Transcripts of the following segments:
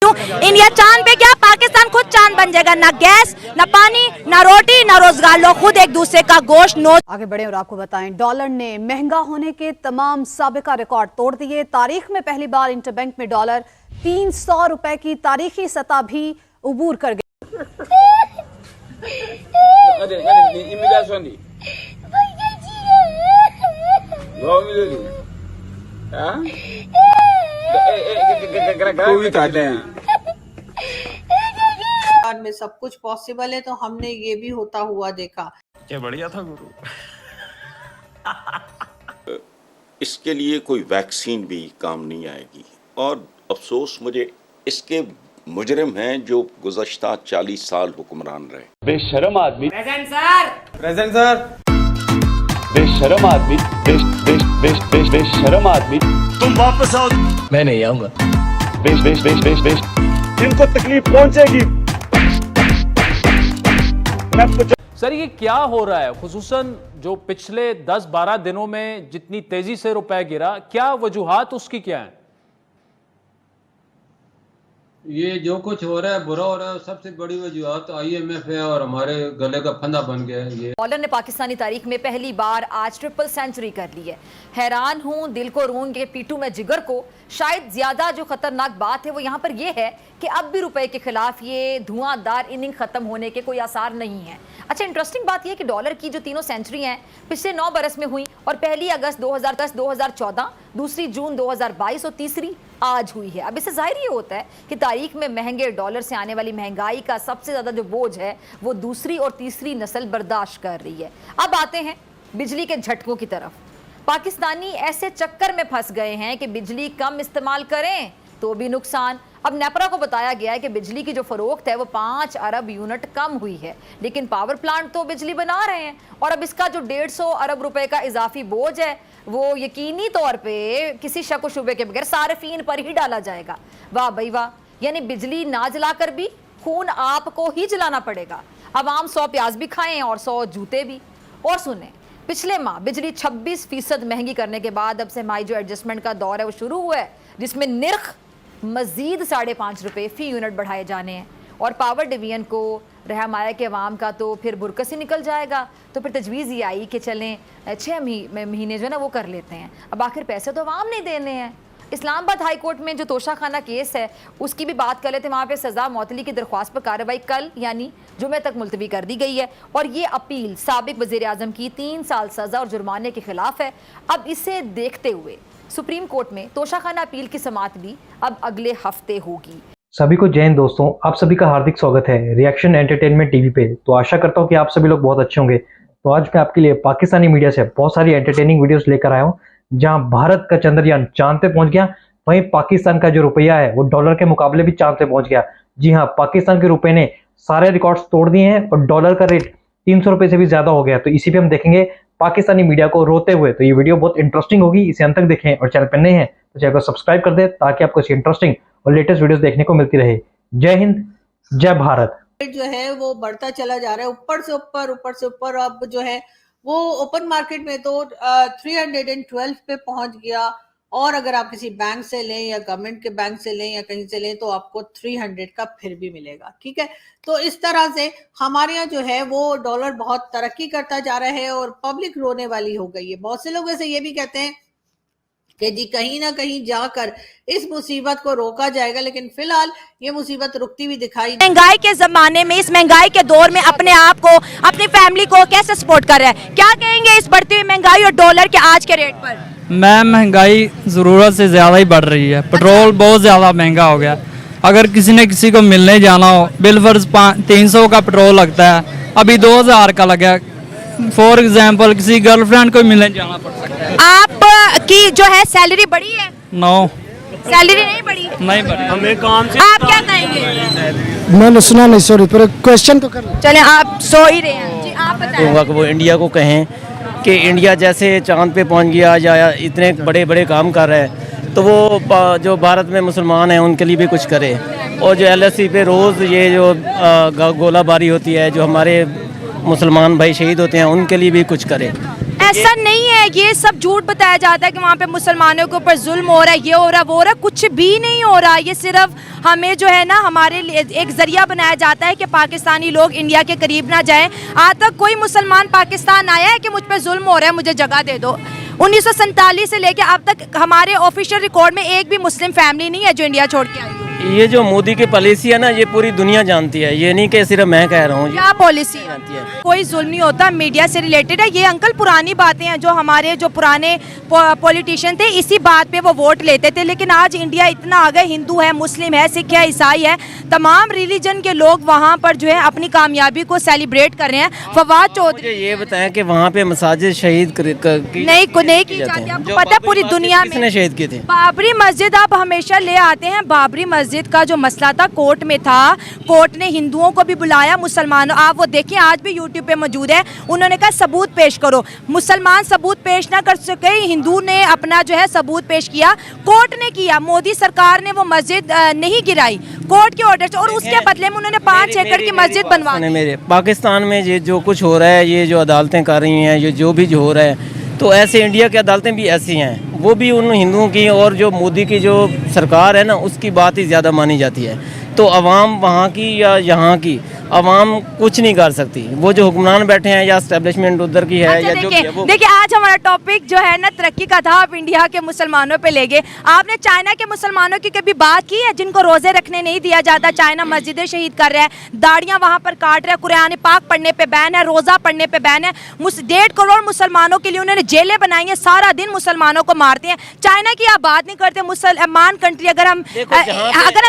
दूं, इंडिया चांद पे गया, पाकिस्तान खुद चांद बन जाएगा। ना गैस, ना पानी, ना रोटी, ना रोजगार, लोग खुद एक दूसरे का गोश्त नोच। आगे बढ़े और आपको बताएं, डॉलर ने महंगा होने के तमाम साबिका रिकॉर्ड तोड़ दिए। तारीख में पहली बार इंटरबैंक में डॉलर 300 रुपए की तारीखी सतह भी उबूर कर गई। में सब कुछ पॉसिबल है, तो हमने ये भी होता हुआ देखा। क्या बढ़िया था गुरु। इसके लिए कोई वैक्सीन भी काम नहीं आएगी, और अफसोस मुझे इसके मुजरिम हैं जो गुज़श्ता 40 साल हुक्मरान रहे। बेशरम आदमी। Present sir. Present sir. बेशरम आदमी। बेशरम आदमी। तुम वापस आओ। मैं नहीं आऊंगा। बेश जिनको तकलीफ पहुंचेगी। सर ये क्या हो रहा है, खुसूसन जो पिछले 10-12 दिनों में जितनी तेजी से रुपए गिरा, क्या वजूहात उसकी क्या है? ये जो कुछ हो रहा है बुरा हो रहा है, सबसे बड़ी वजूहत IMF है और हमारे गले का फंदा बन गया है। ये बॉलर ने पाकिस्तानी तारीख में पहली बार आज ट्रिपल सेंचुरी कर ली है। हैरान हूं, दिल को रूंगे पीटू में जिगर को। शायद ज्यादा जो खतरनाक बात है वो यहाँ पर ये है कि अब भी रुपए के खिलाफ ये धुआंधार इनिंग खत्म होने के कोई आसार नहीं है। अच्छा, इंटरेस्टिंग बात यह कि डॉलर की जो तीनों सेंचुरी हैं पिछले 9 बरस में हुई, और पहली अगस्त 2010, 2014, दूसरी जून 2022 और तीसरी आज हुई है। अब इससे जाहिर ये होता है कि तारीख में महंगे डॉलर से आने वाली महंगाई का सबसे ज्यादा जो बोझ है वो दूसरी और तीसरी नस्ल बर्दाश्त कर रही है। अब आते हैं बिजली के झटकों की तरफ। पाकिस्तानी ऐसे चक्कर में फंस गए हैं कि बिजली कम इस्तेमाल करें तो भी नुकसान। अब नेपरा को बताया गया है कि बिजली की जो फरोख्त है वो 5 अरब यूनिट कम हुई है, लेकिन पावर प्लांट तो बिजली बना रहे हैं, और अब इसका जो 150 अरब रुपए का इजाफी बोझ है वो यकीनी तौर पे किसी शक व शुबे के बगैर सारिफीन पर ही डाला जाएगा। वाह भाई वाह, यानी बिजली ना जलाकर भी खून आपको ही जलाना पड़ेगा। अब आम 100 प्याज भी खाएं और 100 जूते भी। और सुने, पिछले माह बिजली 26% महंगी करने के बाद अब से हमारी जो एडजस्टमेंट का दौर है वो शुरू हुआ है, जिसमें निर्ख मजीद 5.5 रुपये फी यूनिट बढ़ाए जाने हैं। और पावर डिवीजन को रहम आया कि अवाम का तो फिर बुरकस ही निकल जाएगा, तो फिर तजवीज़ ये आई कि चलें 6 महीने जो है ना वो कर लेते हैं। अब आखिर पैसे तो अवाम नहीं देने हैं। इस्लामाबाद हाई कोर्ट में जो तोशाखाना केस है उसकी भी बात कर लेते हैं। वहाँ पे सज़ा मौतली की दरख्वास्त पर कार्रवाई कल यानी जुमे तक मुलतवी कर दी गई है, और ये अपील साबिक वज़ीर आज़म की 3 साल सज़ा और जुर्माने के खिलाफ है। अब इसे देखते हुए सुप्रीम कोर्ट में तोशाखाना अपील की समाअत भी अब अगले हफ्ते होगी। सभी को जय हिंद दोस्तों, आप सभी का हार्दिक स्वागत है रिएक्शन एंटरटेनमेंट टीवी पे। तो आशा करता हूँ कि आप सभी लोग बहुत अच्छे होंगे। तो आज मैं आपके लिए पाकिस्तानी मीडिया से बहुत सारी एंटरटेनिंग वीडियोस लेकर आया हूँ। जहां भारत का चंद्रयान चांद पे पहुंच गया, वहीं पाकिस्तान का जो रुपया है वो डॉलर के मुकाबले भी चांद पे पहुंच गया। जी हाँ, पाकिस्तान के रुपए ने सारे रिकॉर्ड्स तोड़ दिए हैं और डॉलर का रेट 300 रुपए से भी ज्यादा हो गया। तो इसी पे हम देखेंगे पाकिस्तानी मीडिया को रोते हुए। तो ये वीडियो बहुत इंटरेस्टिंग होगी, इसे अंत तक देखें, और चैनल पर नए हैं तो चैनल को सब्सक्राइब कर दे ताकि आपको ऐसी इंटरेस्टिंग और लेटेस्ट वीडियोस देखने को मिलती रहे। जय हिंद, जय भारत। जो है वो बढ़ता चला जा रहा है, ऊपर से ऊपर। अब जो है वो ओपन मार्केट में तो 312 पे पहुंच गया, और अगर आप किसी बैंक से लें या गवर्नमेंट के बैंक से लें या कहीं से लें तो आपको 300 का फिर भी मिलेगा। ठीक है, तो इस तरह से हमारे यहाँ जो है वो डॉलर बहुत तरक्की करता जा रहा है और पब्लिक रोने वाली हो गई है। बहुत से लोग ऐसे ये भी कहते हैं कि जी कहीं ना कहीं जाकर इस मुसीबत को रोका जाएगा, लेकिन फिलहाल ये मुसीबत रुकती हुई दिखाई। महंगाई के जमाने में, इस महंगाई के दौर में अपने आप को, अपनी फैमिली को कैसे सपोर्ट कर रहे हैं? क्या कहेंगे इस बढ़ती हुई महंगाई और डॉलर के आज के रेट पर? मैम, महंगाई ज़रूरत से ज़्यादा ही बढ़ रही है। पेट्रोल बहुत ज़्यादा महंगा हो गया। अगर किसी ने किसी को मिलने जाना हो, बिलफर्ज 300 का पेट्रोल लगता है, अभी 2000 का लगा। फॉर एग्जाम्पल किसी गर्लफ्रेंड को मिलने जाना पड़ सकता है। आपकी जो है सैलरी बढ़ी है? नो, सैलरी नहीं बढ़ी। नहीं बढ़ी। हमें काम से आप क्या कहेंगे? मैंने सुना नहीं, सॉरी, पर क्वेश्चन तो कर। चले, आप सो ही रहे हैं जी, आप बताएं। वो इंडिया को कहें कि इंडिया जैसे चांद पे पहुंच गया या इतने बड़े बड़े काम कर रहा है, तो वो जो भारत में मुसलमान हैं उनके लिए भी कुछ करे। और जो LSE पे रोज़ ये जो गोलाबारी होती है, जो हमारे मुसलमान भाई शहीद होते हैं, उनके लिए भी कुछ करे। ऐसा नहीं है, ये सब झूठ बताया जाता है कि वहाँ पे मुसलमानों के ऊपर जुल्म हो रहा है, ये हो रहा है, वो हो रहा है। कुछ भी नहीं हो रहा। ये सिर्फ हमें जो है ना, हमारे लिए एक जरिया बनाया जाता है कि पाकिस्तानी लोग इंडिया के करीब ना जाएं। आज तक कोई मुसलमान पाकिस्तान आया है कि मुझ पर जुल्म हो रहा है, मुझे जगह दे दो? 1947 से लेकर अब तक हमारे ऑफिशियल रिकॉर्ड में एक भी मुस्लिम फैमिली नहीं है जो इंडिया छोड़ के आई हो। ये जो मोदी की पॉलिसी है ना, ये पूरी दुनिया जानती है, ये नहीं कि सिर्फ मैं कह रहा हूँ। क्या पॉलिसी है? कोई जुल्म नहीं होता, मीडिया से रिलेटेड है ये। अंकल पुरानी बातें हैं, जो हमारे जो पुराने पॉलिटिशियन थे इसी बात पे वो वोट लेते थे। लेकिन आज इंडिया इतना आ गया, हिंदू है, मुस्लिम है, सिख है, ईसाई है, तमाम रिलीजन के लोग वहाँ पर जो है अपनी कामयाबी को सेलिब्रेट कर रहे हैं। फवाद चौधरी ये बताएं कि वहाँ पे मसाजिद शहीद नहीं की जाती। आपको पता है पूरी दुनिया में किसने शहीद किए थे? बाबरी मस्जिद आप हमेशा ले आते हैं। बाबरी मस्जिद का जो मसला था कोर्ट में था, कोर्ट ने हिंदुओं को भी बुलाया, मुसलमानों, आप वो देखिए आज भी यूट्यूब पे मौजूद है। उन्होंने कहा सबूत पेश करो, मुसलमान सबूत पेश ना कर सके, हिंदू ने अपना जो है सबूत पेश किया, कोर्ट ने किया। मोदी सरकार ने वो मस्जिद नहीं गिराई कोर्ट के ऑर्डर से, और उसके बदले में उन्होंने 5 एकड़ की मस्जिद बनवा दी। मेरे पाकिस्तान में ये जो कुछ हो रहा है, ये जो अदालतें कर रही हैं, ये जो भी जो हो रहा है, तो ऐसे इंडिया की अदालतें भी ऐसी हैं, वो भी उन हिंदुओं की और जो मोदी की जो सरकार है ना, उसकी बात ही ज़्यादा मानी जाती है। तो अवाम वहाँ की या यहाँ की अवाम कुछ नहीं कर सकती। वो जो हुक्मरान बैठे हैं या एस्टेब्लिशमेंट उधर की है या जो भी है, वो देखिए आज हमारा टॉपिक जो है ना तरक्की का था, आप इंडिया के मुसलमानों पे ले गए। आपने चाइना के मुसलमानों की कभी बात की है जिनको रोजे रखने नहीं दिया जाता? चाइना मस्जिदें शहीद कर रहा है, दाढ़ियां वहां पर काट रहा है, कुरान पाक पढ़ने पे बैन है, रोजा पढ़ने पे बैन है। 1.5 करोड़ मुसलमानों के लिए उन्होंने जेलें बनाई हैं, सारा दिन मुसलमानों को मारते हैं। चाइना की आप बात नहीं करते, मुसलमान कंट्री। अगर हम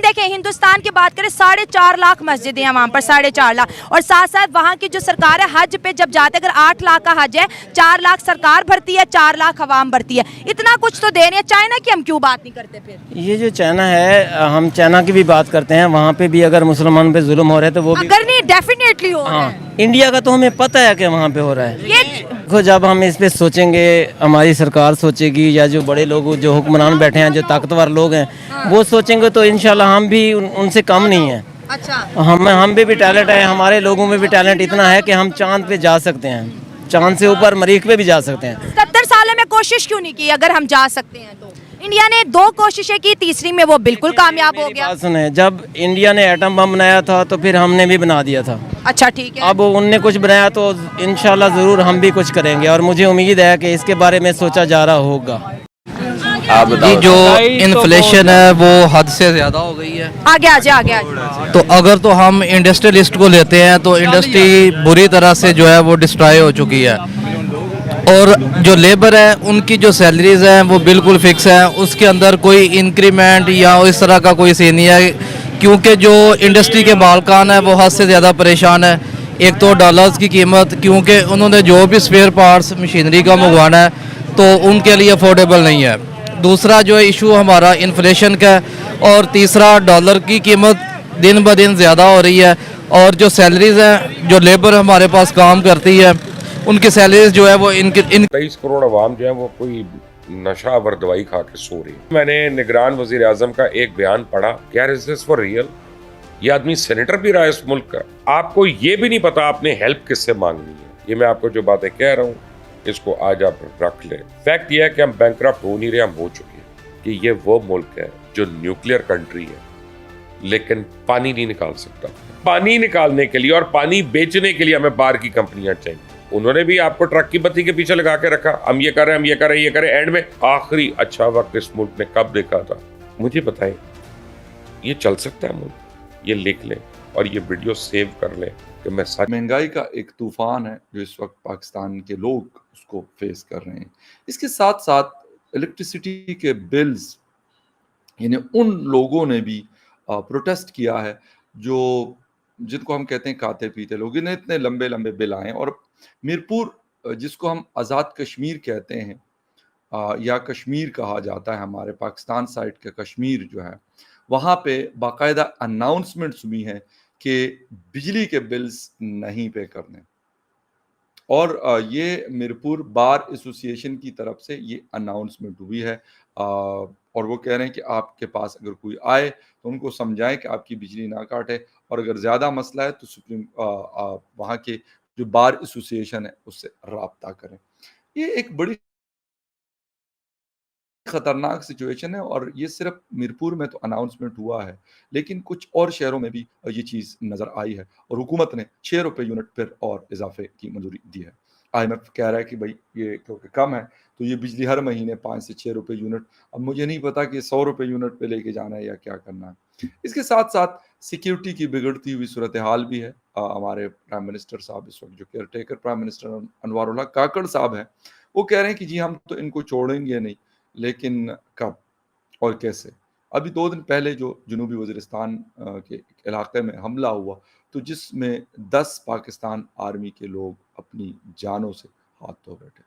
देखें हिंदुस्तान की बात करें, 4.5 लाख मस्जिदें हैं वहाँ पर, 4.5 लाख। और साथ साथ वहाँ की जो सरकार है, हज पे जब जाते, अगर 8 लाख का हज है, 4 लाख सरकार भरती है, 4 लाख अवाम भरती है। इतना कुछ तो दे रहे हैं। चाइना की हम क्यों बात नहीं करते फिर? ये जो चाइना है, हम चाइना की भी बात करते हैं, वहाँ पे भी अगर मुसलमान पे जुल्म हो रहा है तो वो भी, अगर नहीं डेफिनेटली हो रहा है। इंडिया का तो हमें पता है कि वहाँ पे हो रहा है। देखो जब हम इस पे सोचेंगे, हमारी सरकार सोचेगी, या जो बड़े लोग जो हुक्मरान बैठे हैं, जो ताकतवर लोग हैं, वो सोचेंगे, तो इंशाल्लाह हम भी उनसे कम नहीं है। अच्छा, हम भी टैलेंट है, हमारे लोगों में भी टैलेंट इतना है कि हम चांद पे जा सकते हैं, चांद से ऊपर मरीख पे भी जा सकते हैं। 70 सालों में कोशिश क्यों नहीं की? अगर हम जा सकते हैं तो। इंडिया ने 2 कोशिशें की, तीसरी में वो बिल्कुल कामयाब हो गया। बात सुने, जब इंडिया ने एटम बम बनाया था तो फिर हमने भी बना दिया था। अच्छा ठीक है। अब उनने कुछ बनाया तो इंशाल्लाह ज़रूर हम भी कुछ करेंगे, और मुझे उम्मीद है कि इसके बारे में सोचा जा रहा होगा। जी जो इन्फ्लेशन है वो हद से ज़्यादा हो गई है। आगे आगे। तो अगर तो हम इंडस्ट्रियलिस्ट को लेते हैं तो इंडस्ट्री बुरी तरह से जो है वो डिस्ट्रॉय हो चुकी है, और जो लेबर है उनकी जो सैलरीज हैं वो बिल्कुल फिक्स है, उसके अंदर कोई इंक्रीमेंट या इस तरह का कोई सीन नहीं है, क्योंकि जो इंडस्ट्री के मालकान है वो हद से ज़्यादा परेशान है। एक तो डॉलर्स की कीमत, क्योंकि उन्होंने जो भी स्पेयर पार्ट्स मशीनरी का मंगवाना है तो उनके लिए अफोर्डेबल नहीं है। दूसरा जो है इशू हमारा इन्फ्लेशन का, और तीसरा डॉलर की कीमत दिन ब दिन ज़्यादा हो रही है, और जो सैलरीज हैं, जो लेबर हमारे पास काम करती है, उनकी सैलरीज जो है वो 23 करोड़ अवाम जो है वो कोई नशावर दवाई खा के सो रही है। मैंने निगरान वजीर आजम का एक बयान पढ़ा, क्या इज दिस फॉर रियल? ये आदमी सेनेटर भी रहा है इस मुल्क का। आपको ये भी नहीं पता आपने हेल्प किससे मांगनी है। ये मैं आपको जो बातें कह रहा हूँ, इसको आज आप रख लें। फैक्ट ये है कि हम बैंकरप्ट हो नहीं रहे, हम हो चुके हैं। कि ये वो मुल्क है जो न्यूक्लियर कंट्री है, लेकिन पानी नहीं निकाल सकता। पानी निकालने के लिए और पानी बेचने के लिए हमें बाहर की कंपनियां चाहिए। उन्होंने भी आपको ट्रक की बत्ती के पीछे लगा के रखा, हम ये कर रहे हैं, हम ये कर रहे हैं, ये करें। एंड में आखिरी अच्छा वक्त इस मुल्क ने कब देखा था? मुझे बताएं। ये चल सकता है मुल्क? ये लिख लें और ये वीडियो सेव कर लें कि मैं सच। महंगाई का एक तूफान है जो इस वक्त पाकिस्तान के लोग उसको फेस कर रहे हैं। इसके साथ साथ इलेक्ट्रिसिटी के बिल्स, यानी उन लोगों ने भी प्रोटेस्ट किया है जो जिनको हम कहते हैं खाते पीते लोग, इन्हें इतने लंबे लंबे बिल आए। और मीरपुर जिसको हम आज़ाद कश्मीर कहते हैं या कश्मीर कहा जाता है, हमारे पाकिस्तान साइड का कश्मीर जो है, वहाँ पे बाकायदा अनाउंसमेंट्स हुई हैं कि बिजली के बिल्स नहीं पे करने। और ये मीरपुर बार एसोसिएशन की तरफ से ये अनाउंसमेंट हुई है, और वो कह रहे हैं कि आपके पास अगर कोई आए तो उनको समझाएं कि आपकी बिजली ना काटे, और अगर ज़्यादा मसला है तो सुप्रीम वहाँ के जो बार एसोसिएशन है उससे राब्ता करें। ये एक बड़ी खतरनाक सिचुएशन है और ये सिर्फ मीरपुर में तो अनाउंसमेंट हुआ है, लेकिन कुछ और शहरों में भी ये चीज़ नज़र आई है और हुकूमत ने 6 रुपये यूनिट पर और इजाफे की मंजूरी दी है। IMF कह रहा है कि भाई ये क्योंकि कम है तो ये बिजली हर महीने 5 से 6 रुपये यूनिट, अब मुझे नहीं पता कि 100 रुपये यूनिट पे लेके जाना है या क्या करना है। इसके साथ साथ सिक्योरिटी की बिगड़ती हुई सूरत हाल भी है। हमारे प्राइम मिनिस्टर साहब इस वक्त जो केयर टेकर प्राइम मिनिस्टर अनवारुल्लाह काकड़ साहब हैं, वो कह रहे हैं कि जी हम तो इनको छोड़ेंगे नहीं, लेकिन कब और कैसे। अभी 2 दिन पहले जो जनूबी वज़ीरिस्तान के इलाके में हमला हुआ तो जिसमें 10 पाकिस्तान आर्मी के लोग अपनी जानों से हाथ धो बैठे।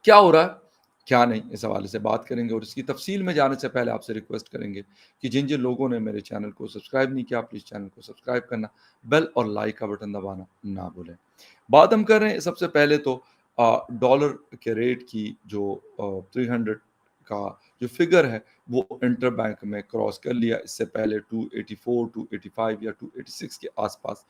क्या हो रहा है क्या नहीं, इस हवाले से बात करेंगे और इसकी तफसील में जाने से पहले आपसे रिक्वेस्ट करेंगे कि जिन जिन लोगों ने मेरे चैनल को सब्सक्राइब नहीं किया प्लीज़ चैनल को सब्सक्राइब करना, बेल और लाइक का बटन दबाना ना भूलें। बात हम कर रहे हैं सबसे पहले तो डॉलर के रेट की जो 300 का जो फिगर है वो इंटर बैंक में क्रॉस कर लिया। इससे पहले 284, 285 या 286 के आसपास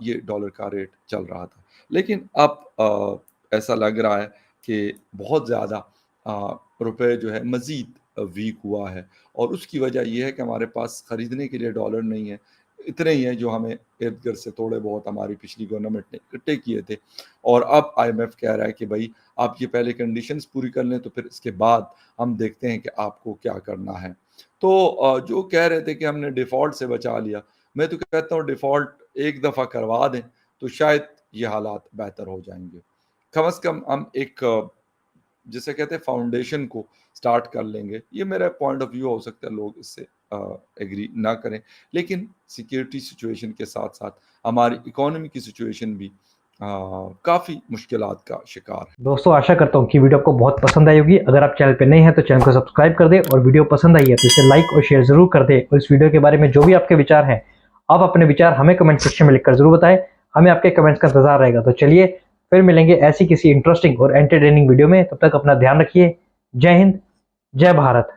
ये डॉलर का रेट चल रहा था, लेकिन अब ऐसा लग रहा है कि बहुत ज़्यादा रुपए जो है मज़ीद वीक हुआ है और उसकी वजह यह है कि हमारे पास ख़रीदने के लिए डॉलर नहीं है, इतने ही हैं जो हमें इर्द गिर्द से थोड़े बहुत हमारी पिछली गवर्नमेंट ने इकट्ठे किए थे और अब IMF कह रहा है कि भाई आप ये पहले कंडीशंस पूरी कर लें तो फिर इसके बाद हम देखते हैं कि आपको क्या करना है। तो जो कह रहे थे कि हमने डिफ़ॉल्ट से बचा लिया, मैं तो कहता हूँ डिफ़ॉल्ट एक दफ़ा करवा दें तो शायद ये हालात बेहतर हो जाएंगे। कम से कम हम एक जिसे कहते हैं फाउंडेशन को स्टार्ट कर लेंगे। ये मेरा पॉइंट ऑफ व्यू हो सकता है, लोग इससे एग्री ना करें, लेकिन सिक्योरिटी सिचुएशन के साथ साथ हमारी इकोनॉमी की सिचुएशन भी काफ़ी मुश्किलात का शिकार है। दोस्तों आशा करता हूँ कि वीडियो आपको बहुत पसंद आई होगी। अगर आप चैनल पे नए हैं तो चैनल को सब्सक्राइब कर दें और वीडियो पसंद आई है तो इसे लाइक और शेयर जरूर कर दें और इस वीडियो के बारे में जो भी आपके विचार हैं आप अपने विचार हमें कमेंट सेक्शन में लिखकर जरूर बताएं, हमें आपके कमेंट्स का इंतजार रहेगा। तो चलिए फिर मिलेंगे ऐसी किसी इंटरेस्टिंग और एंटरटेनिंग वीडियो में, तब तक अपना ध्यान रखिए। जय हिंद, जय भारत।